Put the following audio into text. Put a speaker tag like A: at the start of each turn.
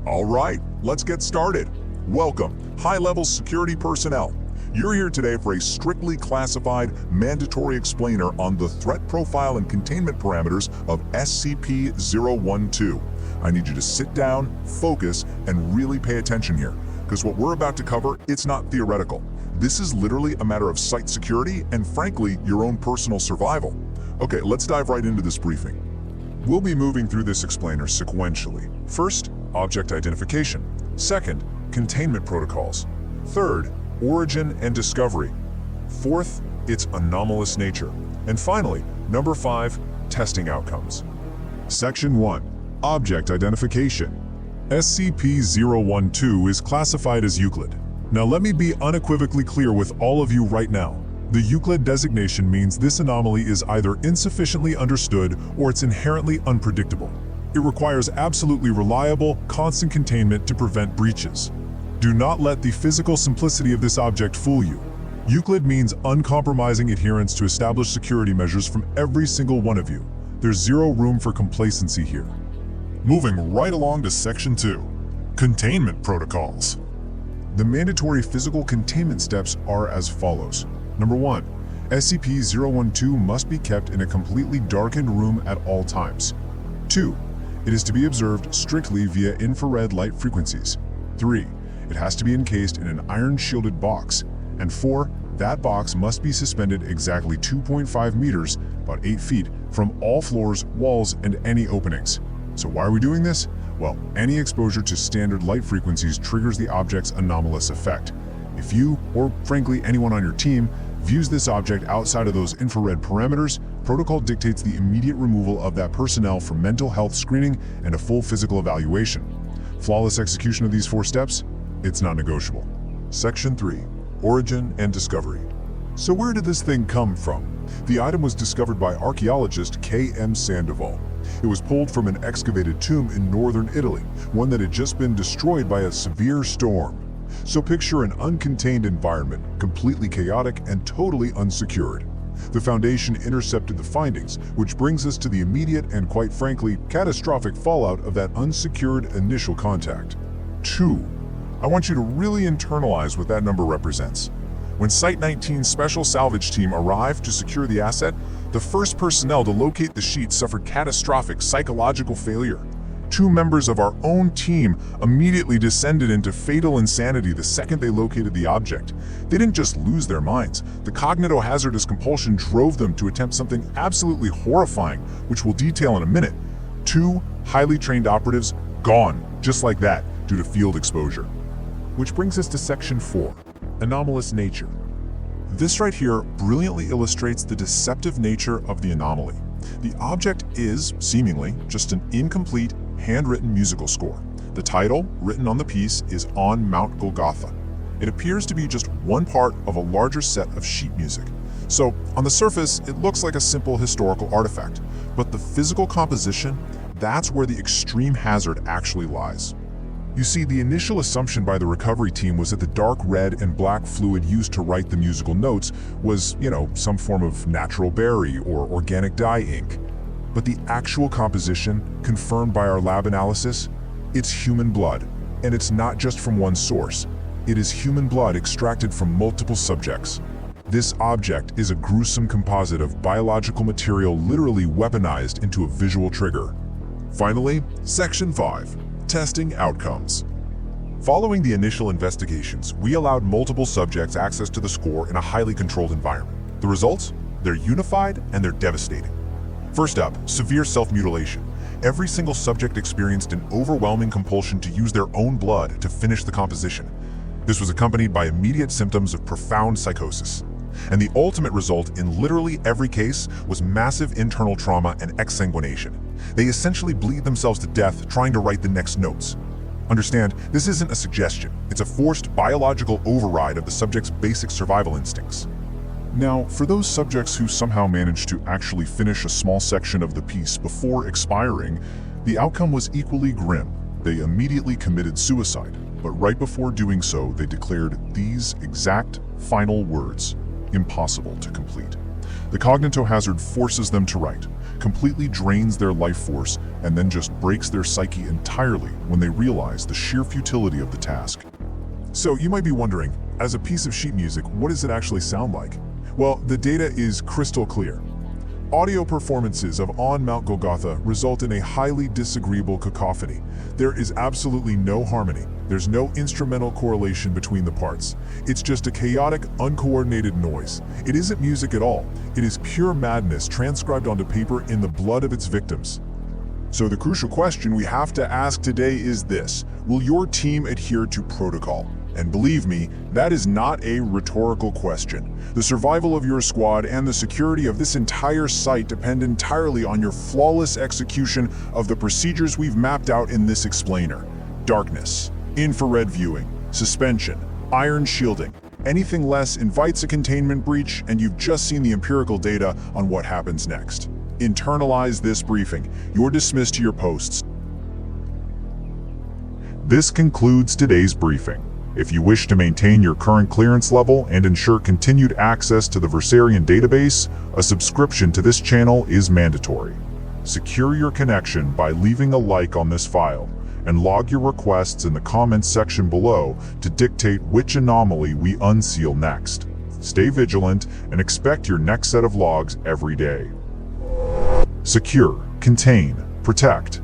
A: All right, let's get started. Welcome, high-level security personnel. You're here today for a strictly classified, mandatory explainer on the threat profile and containment parameters of SCP-012. I need you to sit down, focus, and really pay attention here, because what we're about to cover, it's not theoretical. This is literally a matter of site security and, frankly, your own personal survival. Okay, let's dive right into this briefing. We'll be moving through this explainer sequentially. First, object identification. Second, containment protocols. Third, origin and discovery. Fourth, its anomalous nature. And finally, number 5, testing outcomes. Section 1. Object identification. SCP-012 is classified as Euclid. Now let me be unequivocally clear with all of you right now. The Euclid designation means this anomaly is either insufficiently understood or it's inherently unpredictable. It requires absolutely reliable, constant containment to prevent breaches. Do not let the physical simplicity of this object fool you. Euclid means uncompromising adherence to established security measures from every single one of you. There's zero room for complacency here. Moving right along to Section 2. Containment protocols. The mandatory physical containment steps are as follows. Number 1. SCP-012 must be kept in a completely darkened room at all times. 2. It is to be observed strictly via infrared light frequencies. 3. It has to be encased in an iron-shielded box. And 4. That box must be suspended exactly 2.5 meters, about 8 feet, from all floors, walls, and any openings. So why are we doing this? Well, any exposure to standard light frequencies triggers the object's anomalous effect. If you, or frankly anyone on your team, views this object outside of those infrared parameters, protocol dictates the immediate removal of that personnel for mental health screening and a full physical evaluation. Flawless execution of these 4 steps? It's not negotiable. Section 3. Origin and discovery. So where did this thing come from? The item was discovered by archaeologist K.M. Sandoval. It was pulled from an excavated tomb in northern Italy, one that had just been destroyed by a severe storm. So picture an uncontained environment, completely chaotic and totally unsecured. The Foundation intercepted the findings, which brings us to the immediate and, quite frankly, catastrophic fallout of that unsecured initial contact. 2. I want you to really internalize what that number represents. When Site-19's Special Salvage Team arrived to secure the asset, the first personnel to locate the sheet suffered catastrophic psychological failure. 2 members of our own team immediately descended into fatal insanity the second they located the object. They didn't just lose their minds. The cognitohazardous compulsion drove them to attempt something absolutely horrifying, which we'll detail in a minute. 2 highly trained operatives gone, just like that, due to field exposure. Which brings us to Section 4, anomalous nature. This right here brilliantly illustrates the deceptive nature of the anomaly. The object is, seemingly, just an incomplete, handwritten musical score. The title, written on the piece, is On Mount Golgotha. It appears to be just one part of a larger set of sheet music. So, on the surface, it looks like a simple historical artifact. But the physical composition, that's where the extreme hazard actually lies. You see, the initial assumption by the recovery team was that the dark red and black fluid used to write the musical notes was, some form of natural berry or organic dye ink. But the actual composition, confirmed by our lab analysis, it's human blood. And it's not just from one source. It is human blood extracted from multiple subjects. This object is a gruesome composite of biological material literally weaponized into a visual trigger. Finally, Section 5. Testing outcomes. Following the initial investigations, we allowed multiple subjects access to the score in a highly controlled environment. The results? They're unified and they're devastating. First up, severe self-mutilation. Every single subject experienced an overwhelming compulsion to use their own blood to finish the composition. This was accompanied by immediate symptoms of profound psychosis. And the ultimate result in literally every case was massive internal trauma and exsanguination. They essentially bleed themselves to death trying to write the next notes. Understand, this isn't a suggestion. It's a forced biological override of the subject's basic survival instincts. Now, for those subjects who somehow managed to actually finish a small section of the piece before expiring, the outcome was equally grim. They immediately committed suicide, but right before doing so, they declared these exact final words: impossible to complete. The cognitohazard forces them to write, completely drains their life force, and then just breaks their psyche entirely when they realize the sheer futility of the task. So you might be wondering, as a piece of sheet music, what does it actually sound like? Well, the data is crystal clear. Audio performances of On Mount Golgotha result in a highly disagreeable cacophony. There is absolutely no harmony. There's no instrumental correlation between the parts. It's just a chaotic, uncoordinated noise. It isn't music at all. It is pure madness transcribed onto paper in the blood of its victims. So the crucial question we have to ask today is this: will your team adhere to protocol? And believe me, that is not a rhetorical question. The survival of your squad and the security of this entire site depend entirely on your flawless execution of the procedures we've mapped out in this explainer. Darkness, infrared viewing, suspension, iron shielding. Anything less invites a containment breach, and you've just seen the empirical data on what happens next. Internalize this briefing. You're dismissed to your posts. This concludes today's briefing. If you wish to maintain your current clearance level and ensure continued access to the Versarian database, a subscription to this channel is mandatory. Secure your connection by leaving a like on this file, and log your requests in the comments section below to dictate which anomaly we unseal next. Stay vigilant and expect your next set of logs every day. Secure, contain, protect.